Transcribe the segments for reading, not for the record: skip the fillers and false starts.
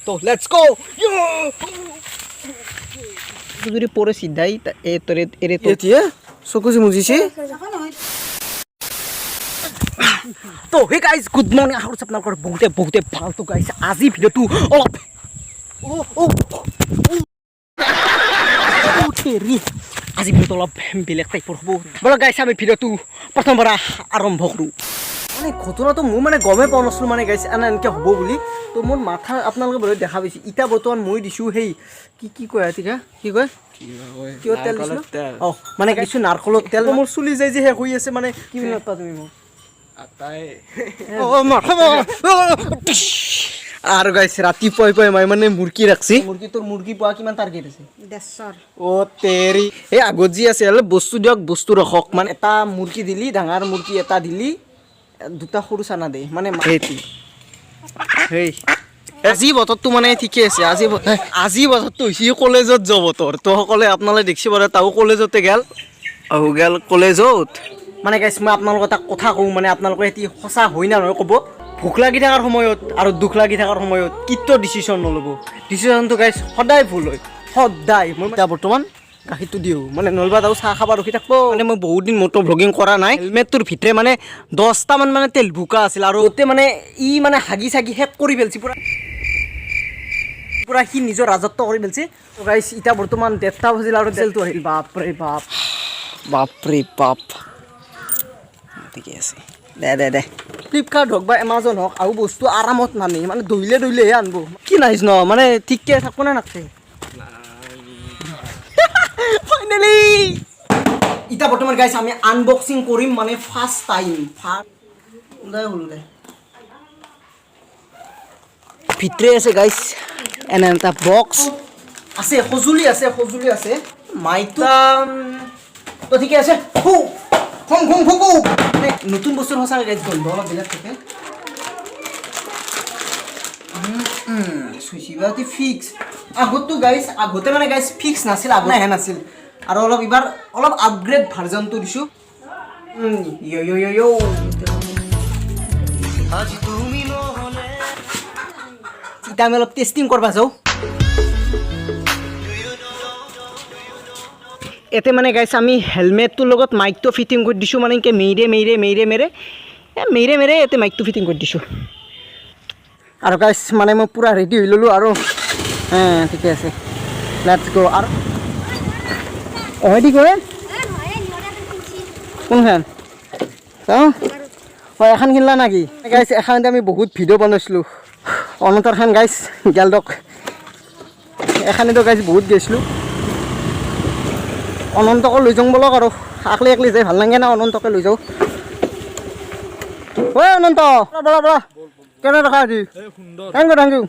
তো let's go যদি পৰে সিধাই এ তোৰে এৰে তো এতিয়া চকুজি মুজিছে তো হে গাইস গুড মৰ্নিং আহৰ আপোনালোকৰ বহুতে ভালটো গাইছে আজি ভিডিওটো অলপ তেৰি আজি ভিডিওটো অলপ বেলেগ টাইপৰ হ'ব বল গাইছ আমি ভিডিওটো প্ৰথমবাৰ আৰম্ভ কৰোঁ মানে ঘটনাটো মোৰ মানে গমে পোৱা নাছিলোঁ মানে গাইছ এনেকৈ হ'ব বুলি তো মোৰ মাথা আপোনালোকে বহুত দেখা পাইছে ইটা বৰ্তমান মই দিছোঁ সেই কি কয় এতিয়া কি কয় কিয় তেল দিছিলোঁ অঁ মানে গাইছোঁ নাৰকলৰ তেল মোৰ চুলি যায় যে শেষ হৈ আছে মানে কি বুলি নাপা তুমি মোক আৰু গাইছ ৰাতিপুৱাই মই মানে মুৰ্গী ৰাখছি মুৰ্গী পোৱা কিমান টাৰ্গেট আছে 150 অ তেৰি এই আগত যি আছে বস্তু দিয়ক বস্তু ৰখক মানে এটা মুৰ্গী দিলি ডাঙৰ মুৰ্গী এটা দিলি দুটা সৰু চানা দে মানে আজি বতৰটো মানে ঠিকে আছে আজি বতৰটো হৈছে কলেজত যোৱা বতৰ তো সকলে আপোনালোকে দেখিছে বাৰু তাও কলেজতে গেল কলেজত মানে গাইছ মই আপোনালোকক এটা কথা কওঁ মানে আপোনালোকে এটি সঁচা হৈ না নহয় ক'ব ভোক লাগি থকাৰ সময়ত আৰু দুখ লাগি থকাৰ সময়ত কিটো ডিচিশ্যন নল'ব ডিচিশ্যনটো গাইছ সদায় ভুল হয় সদায় মই এতিয়া বৰ্তমান গাখীৰটো দিওঁ মানে নলবা তাও চাহ খাব ৰখি থাকব মানে মই বহুত দিন মটো ভ্লগিং কৰা নাই হেলমেটটোৰ ভিতৰে মানে 10টামান মানে তেল ভুকা আছিল আৰু গোটেই মানে ই মানে হাগি চাগি শেষ কৰি পেলছি পুৰা সি নিজৰ ৰাজত্ব কৰি পেলছি তো গাইছ এতিয়া বৰ্তমান 1:30 বাজিল আৰু তেলটো আহিল বাপৰে বাপ ঠিকে আছে দে ফ্লিপকাৰ্ট হওক বা এমাজন হওক আৰু বস্তু আৰামত নানে মানে দৈলেহে আনব কি নাইছ ন মানে ঠিককে থাকব না নাথকে ফাইনেলি এতিয়া বৰ্তমান গাইছ আমি আনবক্সিং কৰিম মানে ফাৰ্ষ্ট টাইম ভিতৰে আছে গাইছ এনে এটা বক্স আছে সঁজুলি আছে মাইকটা তো ঠিকে আছে নতুন বস্তুৰ সঁচাকৈ গাইছ গন্ধ অলপ বেলেগ থাকে চুইচিবাটি ফিক্স আগতো গাইছ আগতে মানে গাইছ ফিক্স নাছিল আগতে নাছিল আৰু অলপ এবাৰ অলপ আপগ্ৰেড ভাৰ্জনটো দিছোঁ এতিয়া আমি অলপ টেষ্টিং কৰিব যাওঁ এতে মানে গাইছ আমি হেলমেটটোৰ লগত মাইকটো ফিটিং কৰি দিছোঁ মানে এনেকৈ মেৰে এতে মাইকটো ফিটিং কৰি দিছোঁ আৰু গাইছ মানে মই পূৰা ৰেডি হৈ ল'লোঁ আৰু ঠিকে আছে লেটছ গ' আৰু কয় কোনখন চাওঁ হয় এখন কিনলা নাকি গাইছ এখনতে আমি বহুত ভিডিঅ' বনাইছিলোঁ অনন্তৰখন গাইছ গেলডক এখনেতো গাইছ বহুত গৈছিলোঁ অনন্তকে লৈ যাওঁ বলক আৰু একলি যাই ভাল লাগে না অনন্তকে লৈ যাওঁ ঐ অনন্ত বৰা কেনে দেখা আজি থেংক ইউ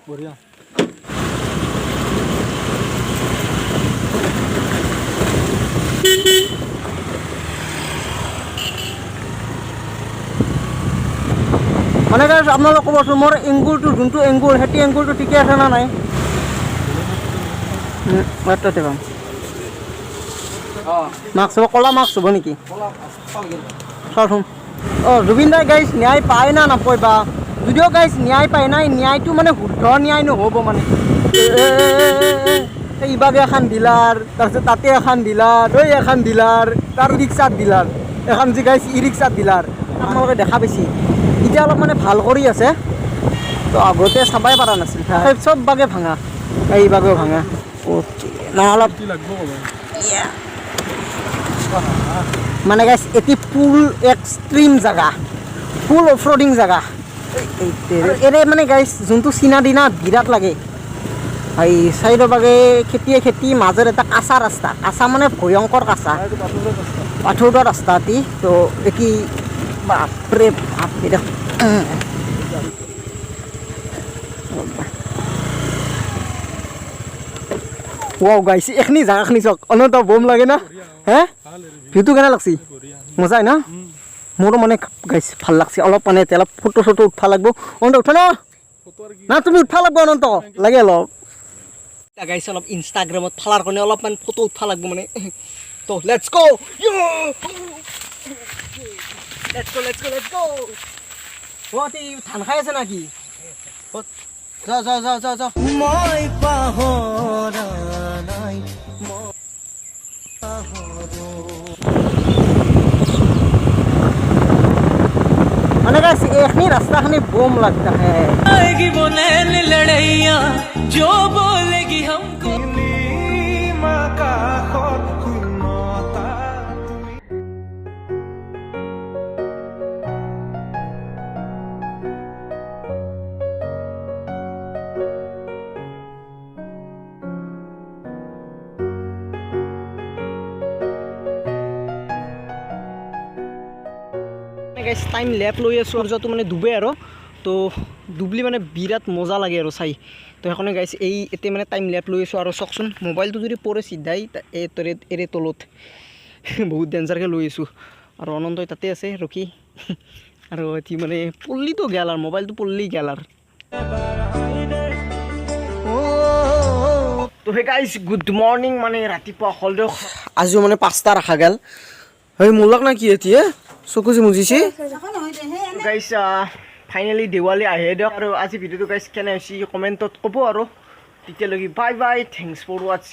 মানে গাইছ আপোনালোক ক'বচোন মোৰ এংগুলটো যোনটো এংগুল সেইটো এংগুলটো ঠিকে আছে না নাই পাম মাস্ক হ'ব ক'লা মাস্ক হ'ব নেকি চাওঁচোন জুবিন দাই গাইছ ন্যায় পায় না নাপায় বা যদিও গাইছ ন্যায় পায় নাই ন্যায়টো মানে শুদ্ধ ন্যায় নহ'ব মানে ইবাগে এখন ডিলাৰ তাৰপিছত তাতে এখন ডিলাৰ এখন ডিলাৰ তাৰ ৰিক্সাত ডিলাৰ এখন যি গাইছ ই ৰিক্সাত ডিলাৰ আপোনালোকে দেখা পাইছে এতিয়া অলপ মানে ভাল কৰি আছে তো আগতে চাবাই পৰা নাছিল চব বাগে ভাঙা এই বাগেও ভাঙা না অলপ মানে গাইছ এটি ফুল এক্সট্ৰিম জেগা ফুল অফ ৰোডিং জেগা এনে মানে গাইছ যোনটো চিনা দিনা বিৰাট লাগে এই চাইডৰ বাগে খেতি মাজৰ এটা কাঁচা ৰাস্তা কাঁচা মানে ভয়ংকৰ কাঁচা পাথৰুৱা ৰাস্তা এটি তো এটি বাপৰে বাপ এটা ওয়াও গাইছ এখনি জাগাখিনি চাওক অনন্ত বম লাগে না হে ভিউটো কেনে লাগছি মজাই না মোৰো মানে গাইছ ভাল লাগছে অলপ মানে অলপ ফটো উঠবা লাগব অনন্ত উঠা না তুমি উঠবা লাগব অনন্ত লাগে অলপ গাইছ অলপ ইনষ্টাগ্ৰামত ফালাৰ কাৰণে অলপমান ফটো উঠবা লাগব মানে তো লেটস গো ধান খাই আছে নাকি যা মই পাহৰা নাই মানে গাইছ এইখিনি ৰাস্তাখিনি বম লাগতা হে আएगी वो नैन लड़ैया जो बोलेगी हमको नीमा का खुद खुनता গাইছ টাইম লেপ লৈ আছোঁ সূৰ্যটো মানে ডুবে আৰু তো ডুবলি মানে বিৰাট মজা লাগে আৰু চাই তো সেইকাৰণে গাইছ এতিয়া মানে টাইম লেপ লৈ আছোঁ আৰু চাওকচোন মোবাইলটো যদি পৰে চিধাই এৰে তলত বহুত ডেঞ্জাৰকৈ লৈ আছোঁ আৰু অনন্তই তাতে আছে ৰখি আৰু এটি মানে পল্লিতো গেল আৰু মোবাইলটো পল্লি গেল আৰু তো সেই গাইছ গুড মৰ্ণিং মানে ৰাতিপুৱা হলদে আজিও মানে 5টা ৰখা গেল হয় মোলাক না কি এতিয়া চকুজি মুজিছে গাইছ ফাইনেলি দেৱালী আহে দিয়ক আৰু আজি ভিডিঅ'টো গাইছ কেনে হৈছে কমেণ্টত ক'ব আৰু তেতিয়ালৈকে বাই বাই থেংকছ ফৰ ৱাচিং